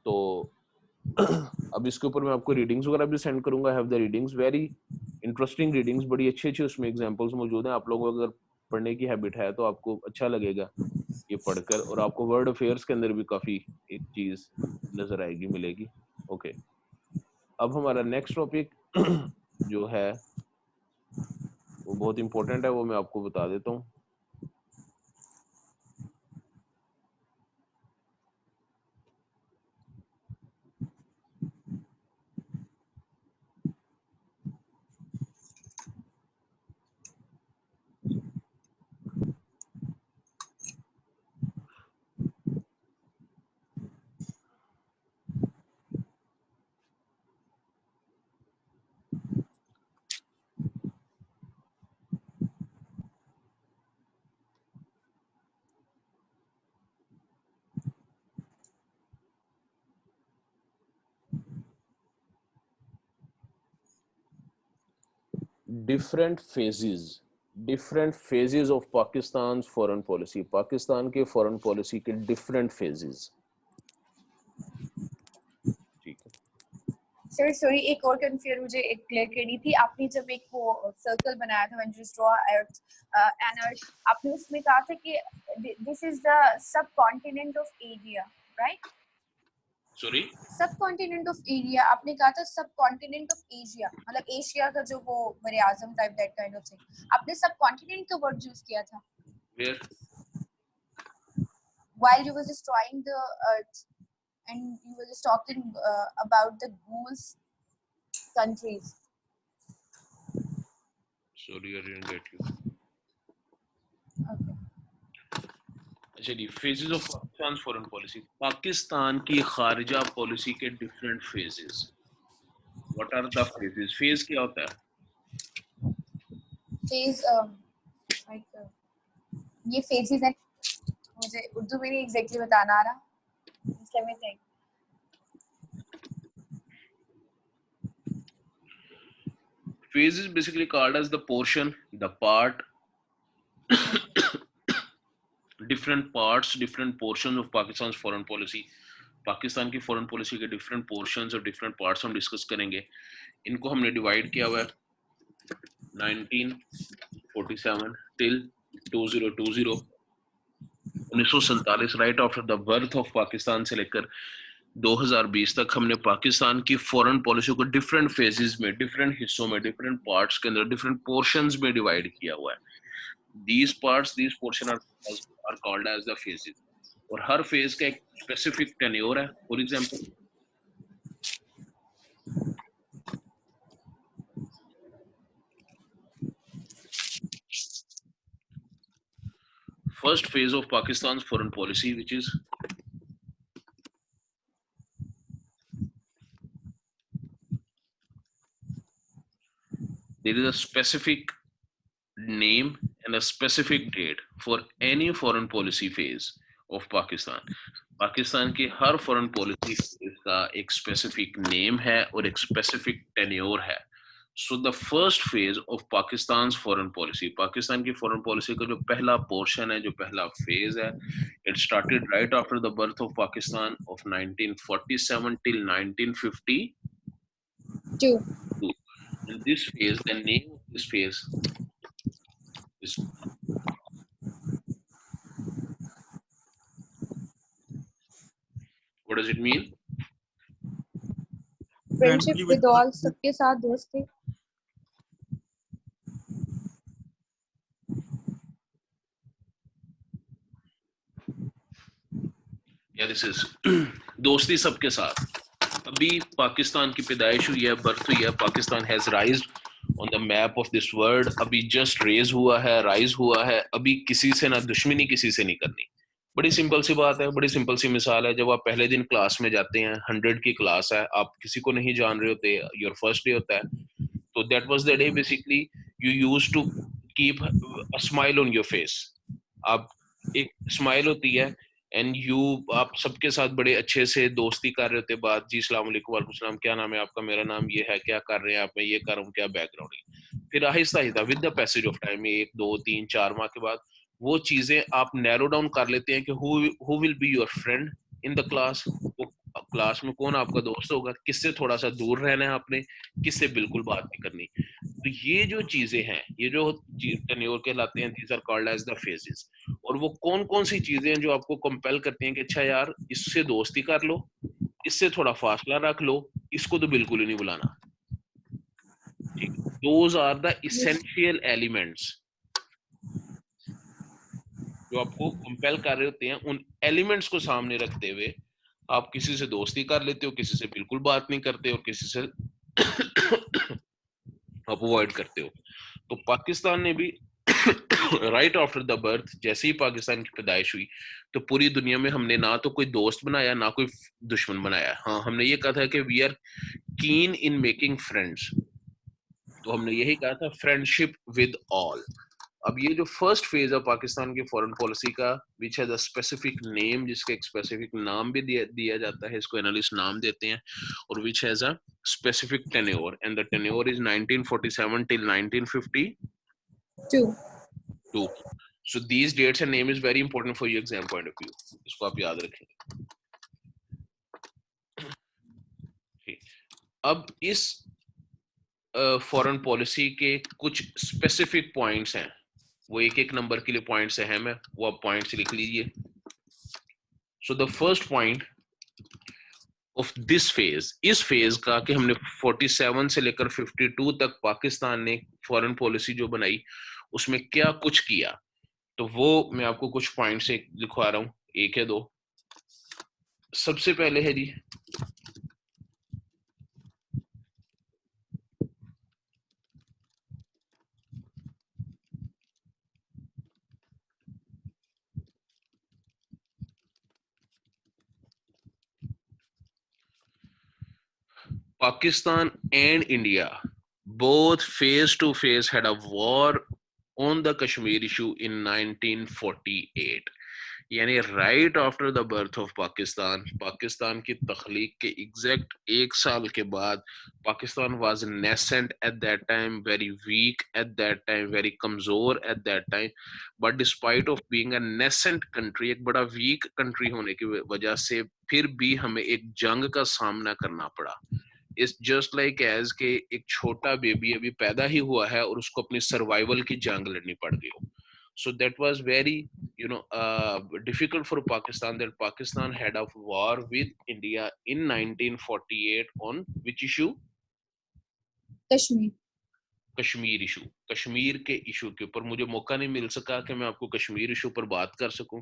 तो अब इसके ऊपर मैं आपको readings वगैरह भी send करूंगा। Have the readings, very interesting readings, बड़ी अच्छी अच्छी उसमें एग्जांपल्स मौजूद हैं। आप लोगों को अगर पढ़ने की हैबिट है तो आपको अच्छा लगेगा ये पढ़कर, और आपको वर्ल्ड अफेयर्स के अंदर भी काफी एक चीज नजर आएगी, मिलेगी। ओके, अब हमारा नेक्स्ट टॉपिक जो है वो बहुत इंपॉर्टेंट है, वो मैं आपको बता देता हूँ। different phases of Pakistan's foreign policy. Pakistan के foreign policy के different phases. ठीक है. सर सॉरी, एक और कंफ्यूजन मुझे एक क्लियर करनी थी. आपने जब एक वो सर्कल बनाया था when you draw earth and earth, आपने उसमें कहा था कि this is the subcontinent of Asia, right? Sorry. Subcontinent of area आपने कहा था. सबकॉन्टिनेंट ऑफ एशिया मतलब एशिया का जो वो बड़े आजम type that kind of thing. आपने सबकॉन्टिनेंट का वर्ड यूज किया था Where? while you were just drawing the earth and you were just talking about the goose countries. Sorry, I didn't get you. Okay. अच्छा जी, phases of Pakistan's foreign policy. Pakistan की खारिजा policy के different phases. What are the phases? Phase क्या होता है? Phase like ये phases हैं. मुझे उर्दू में नहीं एग्जैक्टली बताना आ रहा. Just let me think. Phase is basically called as the portion, the part, different parts, different portions of Pakistan's foreign policy. Pakistan की फॉरेन पॉलिसी के डिफरेंट पोर्शंस और डिफरेंट पार्ट्स हम डिस्कस करेंगे. इनको हमने डिवाइड किया हुआ है 1947 till 2020. 1947 right after the birth of Pakistan से लेकर 2020 तक हमने पाकिस्तान की फॉरेन पॉलिसी को डिफरेंट फेजेस में, डिफरेंट हिस्सों में, डिफरेंट पार्ट्स के अंदर, डिफरेंट पोर्शंस में डिवाइड किया हुआ है. these portion are called as the phases. और हर फेज का एक स्पेसिफिक टेन्योर है. For example first phase of Pakistan's foreign policy, which is there is a specific name and a specific date for any foreign policy phase of Pakistan. Pakistan की हर foreign policy का एक specific name है और एक specific tenure है. So the first phase of Pakistan foreign policy, Pakistan की foreign policy का जो पहला पोर्शन है, जो पहला फेज है, it started right after the birth of Pakistan of 1947 till 1952. In this phase, the name of this phase is what does it mean? Friendship with all, सबके साथ दोस्ती. Yeah, this is दोस्ती सबके साथ. अभी पाकिस्तान की पैदाइश हुई है, बर्थ हुई है. Pakistan has राइज्ड on the map of this world. अभी जस्ट रेज हुआ है, राइज हुआ है. अभी किसी से ना दुश्मनी, किसी से नहीं करनी. बड़ी सिंपल सी बात है, बड़ी सिंपल सी मिसाल है. जब आप पहले दिन क्लास में जाते हैं, 100 की क्लास है, आप किसी को नहीं जान रहे होते, योर फर्स्ट डे होता है, तो that was the day basically you used to keep a smile on your face. आप एक स्माइल होती है एंड आप सबके साथ बड़े अच्छे से दोस्ती कर रहे होते. बात, जी अस्सलाम वालेकुम, वालेकुम सलाम, क्या नाम है आपका, मेरा नाम ये है, क्या कर रहे हैं आप, मैं ये कर रहा हूँ, क्या बैकग्राउंड है. फिर Aahista Aahista with the passage of time, 1 2 3 4 माह के बाद वो चीजें आप नैरो डाउन कर लेते हैं कि who will be your friend in the class. Class में कौन आपका दोस्त होगा, किससे थोड़ा सा दूर रहना है आपने, किससे बिल्कुल बात नहीं करनी. तो ये जो चीजें हैं, ये जो टेन्योर कहलाते हैं, these are called as the phases. और वो कौन कौन सी चीजें हैं जो आपको कंपेल करती हैं कि अच्छा यार इससे दोस्ती कर लो, इससे थोड़ा फासला रख लो, इसको तो बिल्कुल ही नहीं बुलाना. ठीक, those are the essential elements जो आपको कंपेल कर रहे होते हैं. उन एलिमेंट्स को सामने रखते हुए आप किसी से दोस्ती कर लेते हो, किसी से बिल्कुल बात नहीं करते हो, किसी से आप अवॉइड करते हो. तो पाकिस्तान ने भी राइट आफ्टर द बर्थ, जैसे ही पाकिस्तान की पैदाइश हुई, तो पूरी दुनिया में हमने ना तो कोई दोस्त बनाया, ना कोई दुश्मन बनाया. हाँ, हमने ये कहा था कि वी आर कीन इन मेकिंग फ्रेंड्स. तो हमने यही कहा था फ्रेंडशिप विद ऑल. अब ये जो फर्स्ट फेज है पाकिस्तान की फॉरेन पॉलिसी का, which has a specific name, जिसका एक स्पेसिफिक नाम भी दिया जाता है, इसको एनालिस्ट नाम देते हैं, और which has a specific tenure, and the tenure is 1947 till 1952. So these dates and name is very important for your exam point of view. इसको आप याद रखें. अब इस फॉरेन पॉलिसी के कुछ स्पेसिफिक पॉइंट्स हैं, वो एक एक नंबर के लिए पॉइंट्स अहम है, वो आप पॉइंट्स लिख लीजिए. सो the first point of this phase, इस फेज का, कि हमने 47 से लेकर 52 तक पाकिस्तान ने फॉरेन पॉलिसी जो बनाई उसमें क्या कुछ किया, तो वो मैं आपको कुछ पॉइंट से लिखवा रहा हूं, एक है दो. सबसे पहले है जी Pakistan and India both face to face had a war on the Kashmir issue in 1948. यानी right after the birth of Pakistan, Pakistan की तख्लीक के एग्जैक्ट एक साल के बाद, Pakistan was nascent at that time, very weak at that time, very कमजोर at that time, but despite of being a nascent country, एक बड़ा वीक कंट्री होने की वजह से फिर भी हमें एक जंग का सामना करना पड़ा. इट्स जस्ट लाइक एज के एक छोटा बेबी अभी पैदा ही हुआ है और उसको अपनी सर्वाइवल की जंग लड़नी पड़ गई हो. So that was very, difficult for Pakistan, that Pakistan had a war with India in 1948 on which issue? Kashmir. Kashmir issue. Kashmir के इशू के ऊपर मुझे मौका नहीं मिल सका कि मैं आपको कश्मीर इशू पर बात कर सकूं.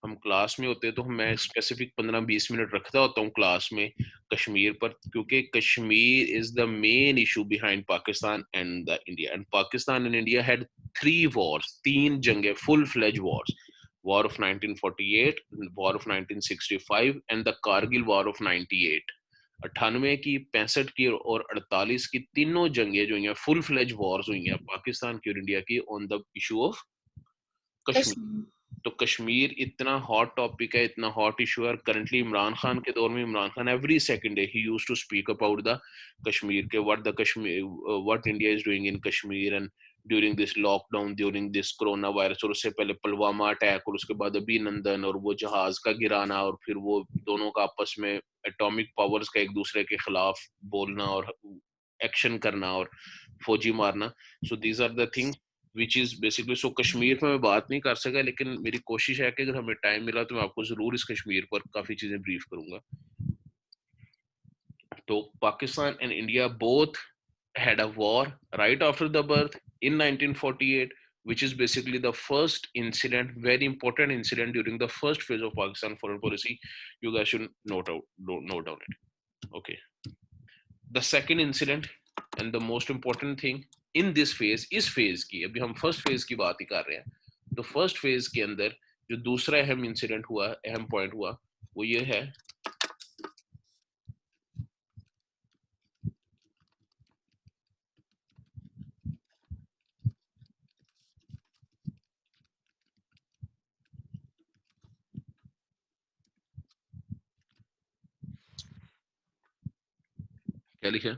हम क्लास में होते तो मैं स्पेसिफिक 15-20 मिनट रखता होता हूं क्लास में कश्मीर पर, क्योंकि Kashmir is the main issue behind Pakistan and the India. And Pakistan and India had 3 wars, 3 जंगें, full fledge wars. War of 1948, war of 1965 and the Kargil war of 98. 98 की, 65 की और 48 की तीनों जंगें जो हैं फुल फ्लेज वॉर्स हुई हैं पाकिस्तान की और इंडिया की on the issue of Kashmir. तो कश्मीर इतना हॉट टॉपिक है, इतना हॉट इशू है. करंटली इमरान खान के दौर में Imran Khan every second day ही used to speak about the Kashmir के, what India is doing in Kashmir and during this lockdown, during this corona virus, और उससे पहले पुलवामा अटैक, और उसके बाद अभिनंदन और वो जहाज का गिराना, और फिर वो दोनों का आपस में एटॉमिक पावर्स का एक दूसरे के खिलाफ बोलना और एक्शन करना और फौजी मारना. So these are the things which is basically, so Kashmir में मैं बात नहीं कर सका, लेकिन मेरी कोशिश है कि अगर हमें टाइम मिला तो मैं आपको जरूर इस कश्मीर पर काफी चीजें ब्रीफ करूंगा. तो Pakistan and India both had a war right after the birth in 1948, which is basically the first incident, very important incident during the first phase of Pakistan foreign policy. You guys should note down it. Okay. The second incident and the most important thing in this phase, इस phase की, अभी हम first phase की बात ही कर रहे हैं, तो first phase के अंदर जो दूसरा अहम इंसिडेंट हुआ, अहम पॉइंट हुआ, वो ये है क्या लिखा है?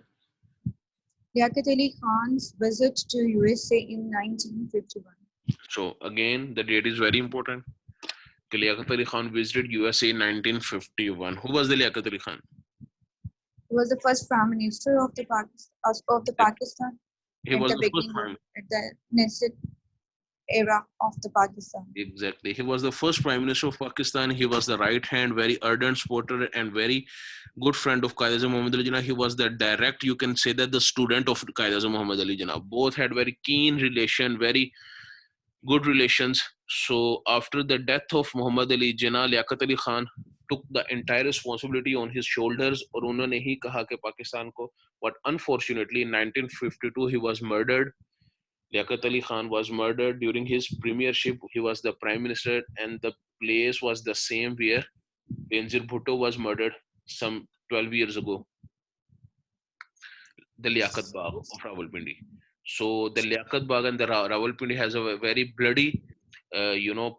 Liaquat Ali Khan's visit to USA in 1951. So again, the date is very important. Liaquat Ali Khan visited USA in 1951. Who was the Liaquat Ali Khan? He was the first prime minister of the Pakistan He at was the the first beginning prime. at the nascent era of the Pakistan. Exactly. He was the first prime minister of Pakistan. He was the right hand, very ardent supporter and very good friend of Qaid Azam Muhammad Ali Jinnah. He was the direct, you can say that, the student of Qaid Azam Muhammad Ali Jinnah. Both had very keen relation, very good relations. So after the death of Muhammad Ali Jinnah, Liaquat Ali Khan took the entire responsibility on his shoulders और उन्होंने ही कहा कि पाकिस्तान को, but unfortunately in 1952 he was murdered. Liaquat Ali Khan was murdered during his premiership. He was the prime minister, and the place was the same where Benazir Bhutto was murdered some 12 years ago, the Liaquat Bagh of Rawalpindi. So the Liaquat Bagh and the Rawalpindi has a very bloody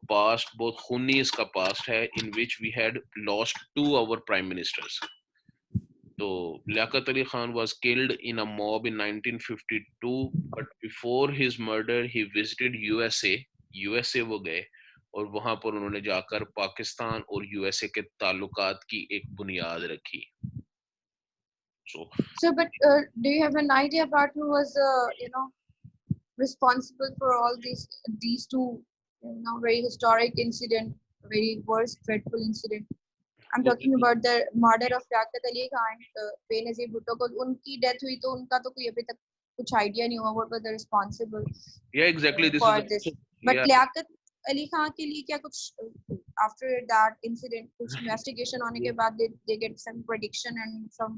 past. Both खूनी इसका past है, in which we had lost 2 our prime ministers. So Liaquat Ali Khan was killed in a mob in 1952, but before his murder he visited USA वो गए और वहां पर उन्होंने जाकर पाकिस्तान और यूएसए के ताल्लुकात की एक बुनियाद रखी. So, but do you have an idea about who was, responsible for all these two, very historic incident, very worst, dreadful incident? I'm talking about the murder of Liaquat Ali Khan, Benazir Bhutto को उनकी death हुई तो उनका तो कोई अभी तक कुछ idea नहीं हुआ what was the responsible. Yeah, exactly. This for is this. also, But yeah. Liaquat Ali Khan के लिए क्या कुछ after that incident कुछ investigation होने के बाद they get some prediction and some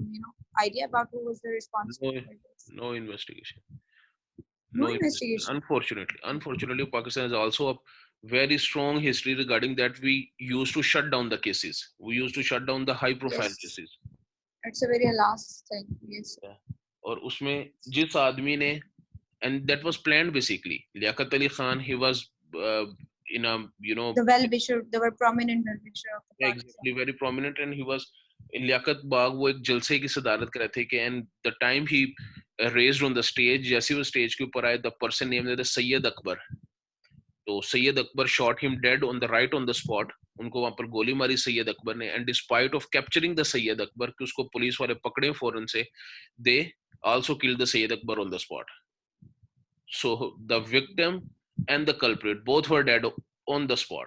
idea about who was the responsible for this? No investigation. No investigation. Unfortunately, Pakistan has also a very strong history regarding that. We used to shut down the cases. We used to shut down the high profile cases. It's a very last thing. Yes. और उसमें जिस आदमी ने, and that was planned basically. Liaquat Ali Khan, he was in a the well-wisher, they were prominent well-wisher of the exactly, very prominent, and he was in Liaquat Bagh. वो एक जलसे की सदारत कर रहे थे कि, and the time he raised on the stage, जैसे वो stage के ऊपर आए, the person named the Sayyid Akbar. तो Sayyid Akbar shot him dead on the spot. उनको वहां पर गोली मारी सैयद अकबर ने, and despite of capturing the Sayyid Akbar, कि उसको पुलिस वाले पकड़े फौरन से, they also killed the Sayyid Akbar on the spot. So the victim and the culprit both were dead on the spot.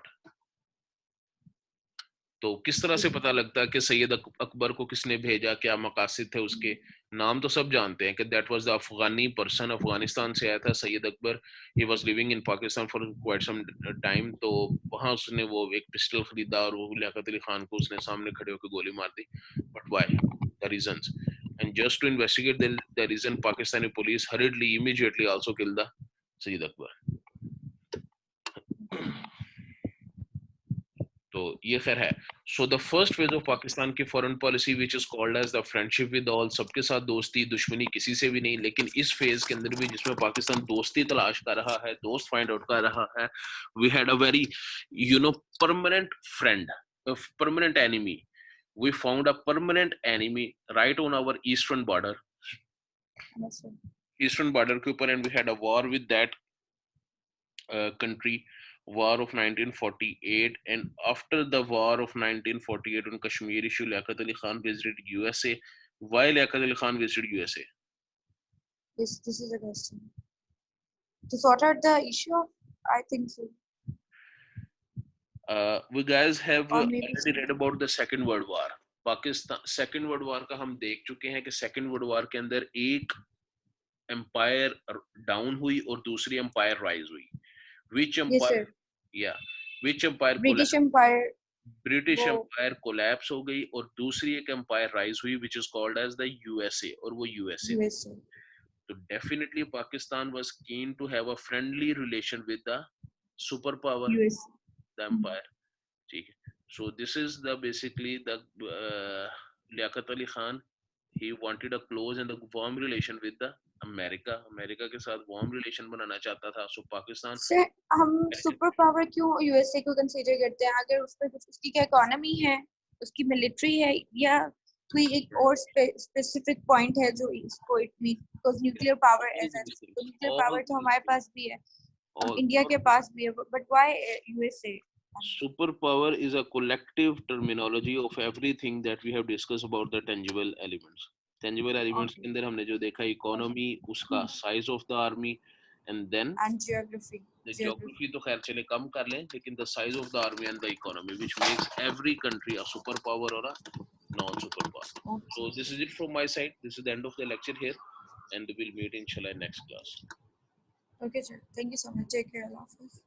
तो किस तरह से पता लगता है कि सैयद अकबर को किसने भेजा, क्या मकासद थे उसके? नाम तो सब जानते हैं कि that was the Afghani person, Afghanistan से आया था Syed Akbar. He was living in Pakistan for quite some time. तो वहां उसने वो एक पिस्टल खरीदा और वो लियाकत अली खान को उसने सामने खड़े होकर गोली मार दी. But why? The reasons. And just to investigate the reason, Pakistani police hurriedly immediately also killed the Syed Akbar. तो ये खैर है. So the first phase of Pakistan की foreign policy which is called as the friendship with all, सबके साथ दोस्ती, दुश्मनी किसी से भी नहीं. लेकिन इस फेज के अंदर भी जिसमें पाकिस्तान दोस्ती तलाश कर रहा है, दोस्त फाइंड आउट कर रहा है, we had a very permanent friend, permanent enemy. We found a permanent enemy right on our eastern border. Eastern border के ऊपर, and we had a war with that country. War of 1948, and after the war of 1948 on Kashmir issue, Liaquat Ali Khan visited USA. Why Liaquat Ali Khan visited USA? This is a question. To sort out the issue of, I think so. We guys have already read about the Second World War. Pakistan Second World War का हम देख चुके हैं कि Second World War के अंदर एक empire down हुई और दूसरी एम्पायर राइज हुई. Which empire? Yes, yeah, which empire? British Empire. British Empire collapse हो गई और दूसरी एक empire rise हुई, which is called as the USA, और वो USA. So definitely Pakistan was keen to have a friendly relation with the superpower, USA. the empire. ठीक है. So this is the basically the Liaquat Ali Khan. He wanted a close and a warm relation with the America के साथ warm relation बनाना चाहता था. सो पाकिस्तान से हम super power क्यों USA को कंसीडर करते हैं? अगर उस पर उसकी क्या इकोनॉमी है, उसकी मिलिट्री है, या कोई एक और स्पेसिफिक पॉइंट है जो इसको because nuclear power as nuclear power तो हमारे पास भी है, इंडिया के पास भी है, but why USA? Super power is a collective terminology of everything that we have discussed about the tangible elements. Tangible elements के अंदर हमने जो देखा इकोनॉमी, उसका size of the army, and then geography. Geography तो खैर चले कम कर लें, लेकिन the size of the army and the economy which makes every country a super power और a non super power. So this is it from my side. This is the end of the lecture here, and we'll meet inshallah in next class. Okay, sir. Thank you so much. Take care. Allah Hafiz.